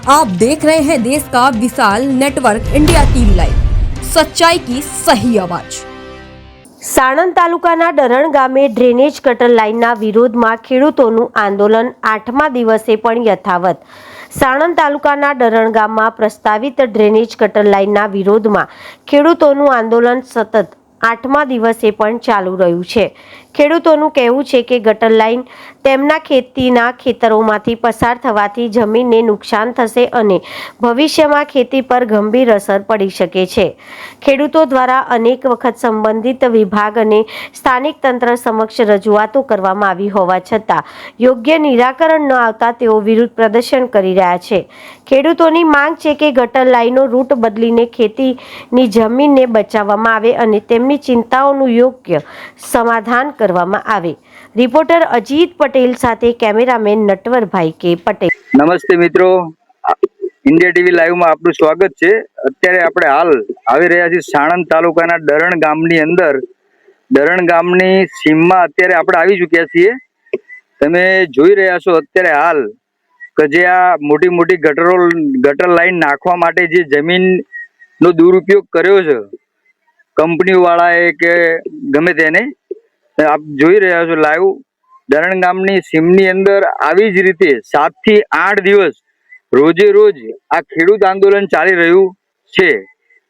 आप देख रहे हैं देश का विशाल नेटवर्क इंडिया टीवी लाइव, सच्चाई की सही आवाज। સાણંદ તાલુકાના ડરણ ગામે ડ્રેનેજ ગટર લાઇનના વિરોધમાં ખેડૂતોનું આંદોલન 8મા દિવસે પણ યથાવત। સાણંદ તાલુકાના ડરણ ગામમાં પ્રસ્તાવિત ડ્રેનેજ ગટર લાઇનના વિરોધમાં ખેડૂતોનું આંદોલન સતત 8મા દિવસે પણ ચાલુ રહ્યું છે। ખેડૂતોનું કહેવું છે કે ગટર લાઇન તેમના ખેતીના ખેતરોમાંથી પસાર થવાથી જમીનને નુકસાન થશે અને ભવિષ્યમાં ખેતી પર ગંભીર અસર પડી શકે છે। ખેડૂતો દ્વારા અનેક વખત સંબંધિત વિભાગ અને સ્થાનિક તંત્ર સમક્ષ રજૂઆતો કરવામાં આવી હોવા છતાં યોગ્ય નિરાકરણ ન આવતા તેઓ વિરોધ પ્રદર્શન કરી રહ્યા છે। ખેડૂતોની માંગ છે કે ગટર લાઇનનો રૂટ બદલીને ખેતીની જમીનને બચાવવામાં આવે અને તેમની ચિંતાઓનું યોગ્ય સમાધાન કરવામાં આવે। રિપોર્ટર અજીત પટેલ સાથે કેમેરામેન નટવરભાઈ કે પટેલ। નમસ્તે મિત્રો, ઇન્ડિયા ટીવી લાઈવ માં આપનું સ્વાગત છે। અત્યારે આપણે હાલ આવી રહ્યા છીએ સાણંદ તાલુકાના ડરણ ગામની અંદર। ડરણ ગામની સીમમાં અત્યારે આપણે આવી ચૂક્યા છીએ। તમે જોઈ રહ્યા છો અત્યારે હાલ કે જે આ મોટી મોટી ગટર લાઈન નાખવા માટે જે જમીનનો દુરુપયોગ કર્યો છે કંપની વાળાએ કે ગમે તેને, આપ જોઈ રહ્યા છો લાઈવ। ડરણ ગામની સીમની અંદર આવી જ રીતે 7 થી 8 દિવસ રોજે રોજ આ ખેડૂત આંદોલન ચાલી રહ્યું છે,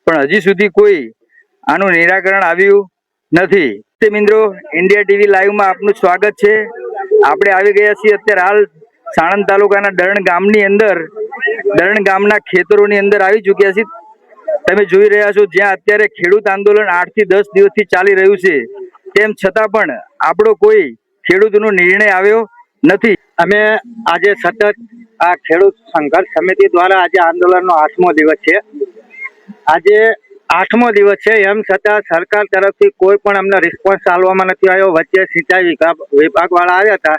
પણ હજી સુધી કોઈ આનું નિરાકરણ આવ્યું નથી। મિત્રો, ઇન્ડિયા ટીવી લાઈવમાં આપનું સ્વાગત છે। આપણે આવી ગયા છીએ અત્યારે હાલ સાણંદ તાલુકાના ડરણ ગામની અંદર। ડરણ ગામના ખેતરોની અંદર આવી ચૂક્યા છીએ। તમે જોઈ રહ્યા છો જ્યાં અત્યારે ખેડૂત આંદોલન 8 થી 10 દિવસથી ચાલી રહ્યું છે, તેમ છતાં પણ આપણો કોઈ ખેડૂતનો નિર્ણય આવ્યો નથી। અમે આજે સતત આ ખેડૂત સંઘર્ષ સમિતિ દ્વારા આજે આંદોલનનો 8મો દિવસ છે। આજે 8મો દિવસ છે, એમ છતાં સરકાર તરફથી કોઈ પણ અમને રિસ્પોન્સ આપવામાં નથી આવ્યો। વચ્ચે સિંચાઈ વિભાગ વાળા આવ્યા હતા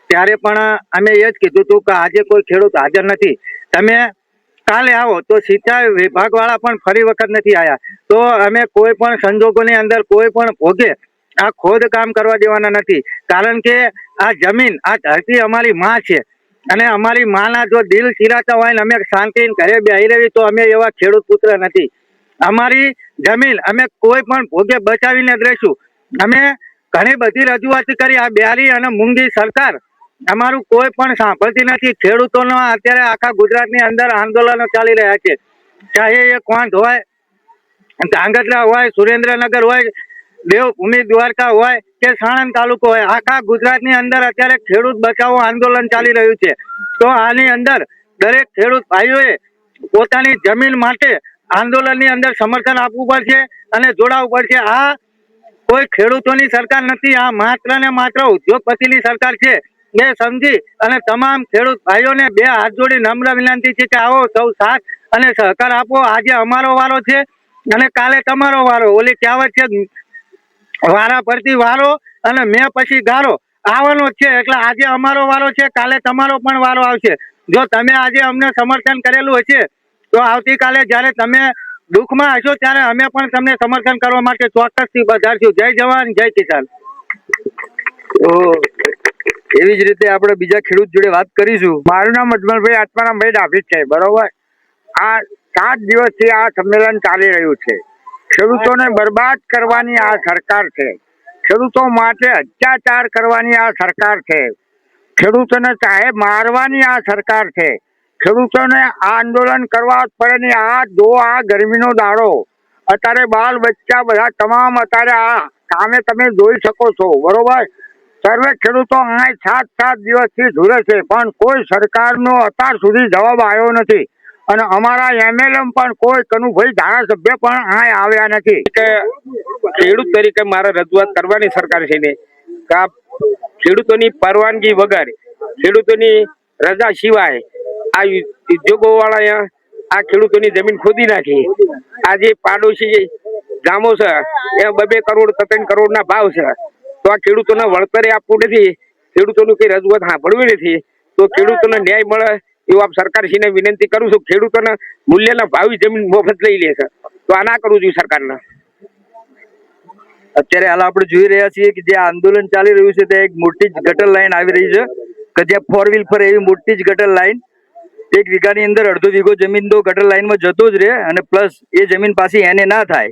ત્યારે પણ અમે એ જ કીધું હતું કે આજે કોઈ ખેડૂત હાજર નથી, તમે કાલે આવો। તો સિંચાઈ વિભાગ વાળા પણ ફરી વખત નથી આવ્યા। તો અમે કોઈ પણ સંજોગોની અંદર કોઈ પણ ભોગે આ ખોદકામ કરવા દેવાના નથી, કારણ કે આ જમીન, આ ધરતી અમારી માં છે અને અમારી માના જો દિલ ચીરાતા હોય ને અમે શાંતિ ઘરે બેહી રહેવી તો અમે એવા ખેડૂત પુત્ર નથી। અમારી જમીન અમે કોઈ પણ ભોગે બચાવીને જ રહીશું। અમે ઘણી બધી રજૂઆત કરી, આ બિહારી અને મૂંગી સરકાર અમારું કોઈ પણ સાંભળતી નથી। ખેડૂતોનો અત્યારે આખા ગુજરાતની અંદર આંદોલનો ચાલી રહ્યા છે, ચાહે એ કોંધ હોય, ધાંગધ્રા હોય, સુરેન્દ્રનગર હોય, દેવભૂમિ દ્વારકા હોય કે સાણંદ તાલુકો હોય, આખા ગુજરાતની અંદર અત્યારે ખેડૂત બચાવો આંદોલન ચાલી રહ્યું છે। તો આની અંદર દરેક ખેડૂત ભાઈઓએ પોતાની જમીન માટે આંદોલનની અંદર સમર્થન આપવું પડશે અને જોડાવવું પડશે। આ કોઈ ખેડૂતોની સરકાર નથી, આ માત્ર ને માત્ર ઉદ્યોગપતિની સરકાર છે। એ સમજી અને તમામ ખેડૂત ભાઈઓને 2 હાથ જોડી નમ્ર વિનંતી છે કે આવો સૌ સાથ અને સહકાર આપો। આજે અમારો વારો છે અને કાલે તમારો વારો। ઓલી કહેવત છે, વારા પરથી વારો અને મેં પછી ગારો આવવાનો જ છે, એટલે આજે અમારો વારો છે, કાલે તમારો પણ વારો આવશે। જો તમે આજે અમને સમર્થન કરેલું હશે તો આવતીકાલે જ્યારે તમે દુઃખમાં હશો ત્યારે અમે પણ તમને સમર્થન કરવા માટે ચોક્કસથી વધારશું। જય જવાન, જય કિસાન। તો એવી જ રીતે આપણે બીજા ખેડૂત જોડે વાત કરીશું। મારું નામ અજમલભાઈ આત્મારામભાઈ ડાભી છે, બરોબર। આ 7 દિવસથી આ સંમેલન ચાલી રહ્યું છે। ખેડૂતોને બરબાદ કરવાની આ સરકાર છે, ખેડૂતો માટે અત્યાચાર કરવાની આ સરકાર છે, ખેડૂતોને ચાહે મારવાની આ સરકાર છે। ખેડૂતોને આંદોલન કરવા પડે નહીં। આ ગરમીનો દાડો, અત્યારે બાલ બચ્ચા બધા તમામ અત્યારે આ સામે તમે જોઈ શકો છો, બરોબર। સર્વે ખેડૂતો અહીં 7 દિવસથી ઝૂલે છે, પણ કોઈ સરકારનો અત્યાર સુધી જવાબ આવ્યો નથી અને અમારા એમએલએ પણ કોઈ કનુભાઈ ધારાસભ્ય પણ અહીં આવ્યા નથી। કે ખેડૂત તરીકે મારે રજૂઆત કરવાની સરકાર છે ને કે આ ખેડૂતોની પરવાનગી વગર, ખેડૂતોની રજા સિવાય આ ઉદ્યોગો વાળા આ ખેડૂતોની જમીન ખોદી નાખી। આજે પાડોશી ગામો છે એ 2 કરોડ 3 કરોડના ભાવ છે, તો આ ખેડૂતોને વળતરે આપવું નથી, ખેડૂતોનું કઈ રજૂઆત સાંભળવી નથી, તો ખેડૂતોને ન્યાય મળે એવું આપ સરકારશ્રીને વિનંતી કરું છું। ખેડૂતોના મૂલ્યના ભાવી જમીન મફત લઈ લે છે, તો આ ના કરવું જોઈએ સરકારને। અત્યારે હાલ આપણે જોઈ રહ્યા છીએ કે જે આંદોલન ચાલી રહ્યું છે ત્યાં એક મોટી જ ગટર લાઈન આવી રહી છે કે જ્યાં 4 વ્હીલ ફરે એવી મોટી જ ગટર લાઈન, 1 વીઘાની અંદર અડધો વીઘો જમીન તો ગટર લાઈનમાં જતો જ રહે, અને પ્લસ એ જમીન પાછી એને ના થાય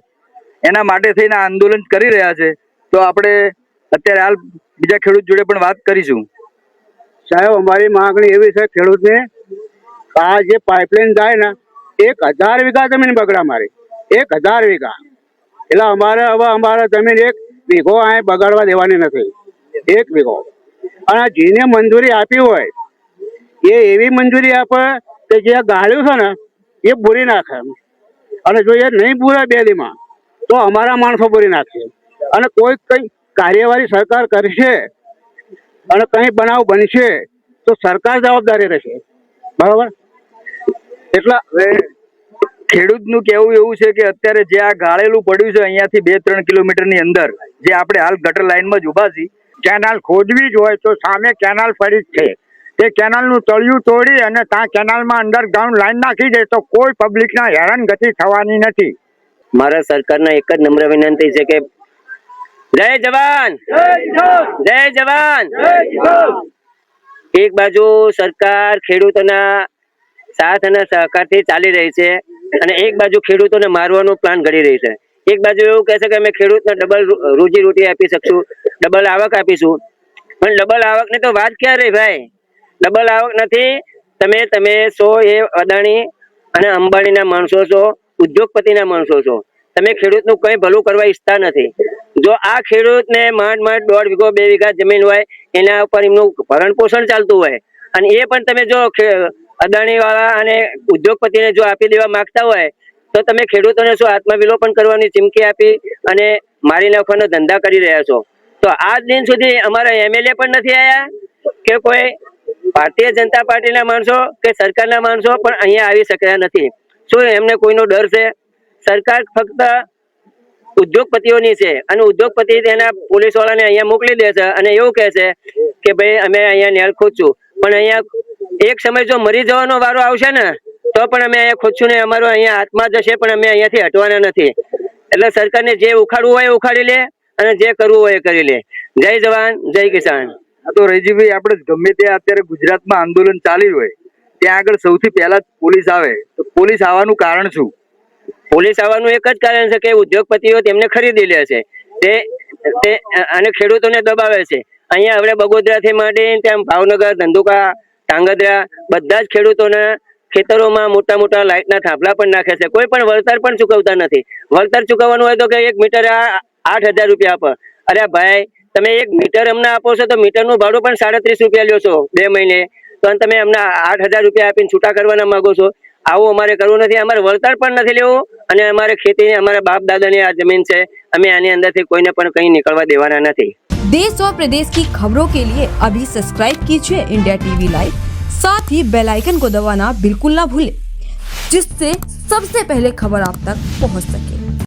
એના માટે થઈને આ આંદોલન કરી રહ્યા છે. તો આપણે અત્યારે હાલ બીજા ખેડૂત જોડે પણ વાત કરીશું. સાહેબ, અમારી માંગણી એવી છે ખેડૂતને, આ જે પાઇપલાઇન જાય ને 1000 વીઘા જમીન બગડા મારી, 1000 વીઘા. એટલે અમારે જમીન 1 વીઘો અહીં બગાડવા દેવાની નથી, 1 વીઘો. અને જેને મંજૂરી આપી હોય એ એવી મંજૂરી આપે કે જે ગાળ્યું છે ને એ પૂરી નાખે, અને જો એ નહીં પૂરે 2 દીમાં તો અમારા માણસો પૂરી નાખશે. અને કઈ કાર્યવાહી સરકાર કરશે અને કઈ બનાવ બનશે તો સરકાર જવાબદારી રહેશે, બરાબર? એટલે હવે ખેડૂતનું કહેવું એવું છે કે અત્યારે જે આ ગાળેલું પડ્યું છે અહીંયાથી 2-3 કિલોમીટરની અંદર, જે આપણે હાલ ગટર લાઈનમાં જ ઊભા છીએ, કેનાલ ખોદવી જ હોય તો સામે કેનાલ પડી જ છે. તે કેનાલનું તળિયું તોડી અને ત્યાં કેનાલમાં અંડરગ્રાઉન્ડ લાઈન નાખી દે તો કોઈ પબ્લિકના હેરાનગતિ થવાની નથી. મારા સરકારના એક જ નમ્ર વિનંતી છે કે જય જવાન, જય જવાન. એક બાજુ સરકાર ખેડૂતોના સાથ અને સહકારથી ચાલી રહી છે, અને એક બાજુ ખેડૂતોને મારવાનો પ્લાન ઘડી રહી છે. એક બાજુ એવું કહે છે કે અમે ખેડૂતને ડબલ રોજી રોટી આપી શકશું, ડબલ આવક આપીશું. પણ ડબલ આવકની તો વાત ક્યાં રહી ભાઈ? ડબલ આવક નથી. તમે છો એ અદાણી અને અંબાણીના માણસો છો, ઉદ્યોગપતિના માણસો છો. તમે ખેડૂતનું કંઈ ભલું કરવા ઈચ્છતા નથી. જો આ ખેડૂતને માંડ 1.5 વીઘો 2 વીઘા જમીન હોય એના ઉપર એમનું ભરણ પોષણ ચાલતું હોય, અને એ પણ તમે જો અદાણી વાળા અને ઉદ્યોગપતિને જો આપી દેવા માંગતા હોય તો તમે ખેડૂતોને શું આત્મવિલોપન કરવાની ચીમકી આપી અને મારી નાખવાનો ધંધા કરી રહ્યા છો? તો આજ દિન સુધી અમારા એમએલએ પણ નથી આવ્યા કે કોઈ ભારતીય જનતા પાર્ટીના માણસો કે સરકારના માણસો પણ અહીંયા આવી શક્યા નથી. શું એમને કોઈનો ડર છે? સરકાર ફક્ત ઉદ્યોગપતિઓની છે, અને ઉદ્યોગપતિ તેના પોલીસ વાળાને અહીંયા મોકલી દે છે અને એવું કહે છે કે ભાઈ અમે અહીંયા નેળ ખોદશું. પણ અહીંયા એક સમય જો મરી જવાનો વારો આવશે ને તો પણ અમે અહીંયા ખોદશું ને, અમારો અહીંયા આત્મા જશે પણ અમે અહીંયાથી હટવાના નથી. એટલે સરકારને જે ઉખાડવું હોય ઉખાડી લે અને જે કરવું હોય એ કરી લે. જય જવાન, જય કિસાન. આ તો રહીજીભાઈ, આપણે ગમે ત્યાં અત્યારે ગુજરાતમાં આંદોલન ચાલી હોય ત્યાં આગળ સૌથી પહેલા પોલીસ આવે, તો પોલીસ આવવાનું કારણ શું? પોલીસ આવવાનું એક જ કારણ છે કે ઉદ્યોગપતિઓ તેમને ખરીદી લે છે તે અને ખેડૂતોને દબાવે છે. અહીંયા આપણે બગોદરાથી માંડી ત્યાં ભાવનગર, ધંધુકા, ધાંગધ્રા બધા જ ખેડૂતોના ખેતરોમાં મોટા લાઇટના થાંભલા પણ નાખે છે. કોઈ પણ વળતર પણ ચૂકવતા નથી. વળતર ચૂકવવાનું હોય તો કે 1 મીટર 8,000 રૂપિયા આપો. અરે ભાઈ, તમે 1 મીટર અમને આપો છો તો મીટરનું ભાડું પણ 37 રૂપિયા લ્યો છો 2 મહિને, તો તમે અમને 8,000 રૂપિયા આપીને છૂટા કરવાના માંગો છો. આવું અમારે કરવું નથી. અમારે વળતર પણ નથી લેવું, અને અમારે ખેતી, અમારા બાપ દાદાની આ જમીન છે, અમે આની અંદરથી કોઈને પણ કहीं निकलवा देवाना नहीं. देश और प्रदेश की खबरों के लिए अभी सब्सक्राइब कीजिए इंडिया टीवी लाइव, साथ ही बेल आइकन को दबाना बिल्कुल ना भूलें, जिससे सबसे पहले खबर आप तक पहुंच सके.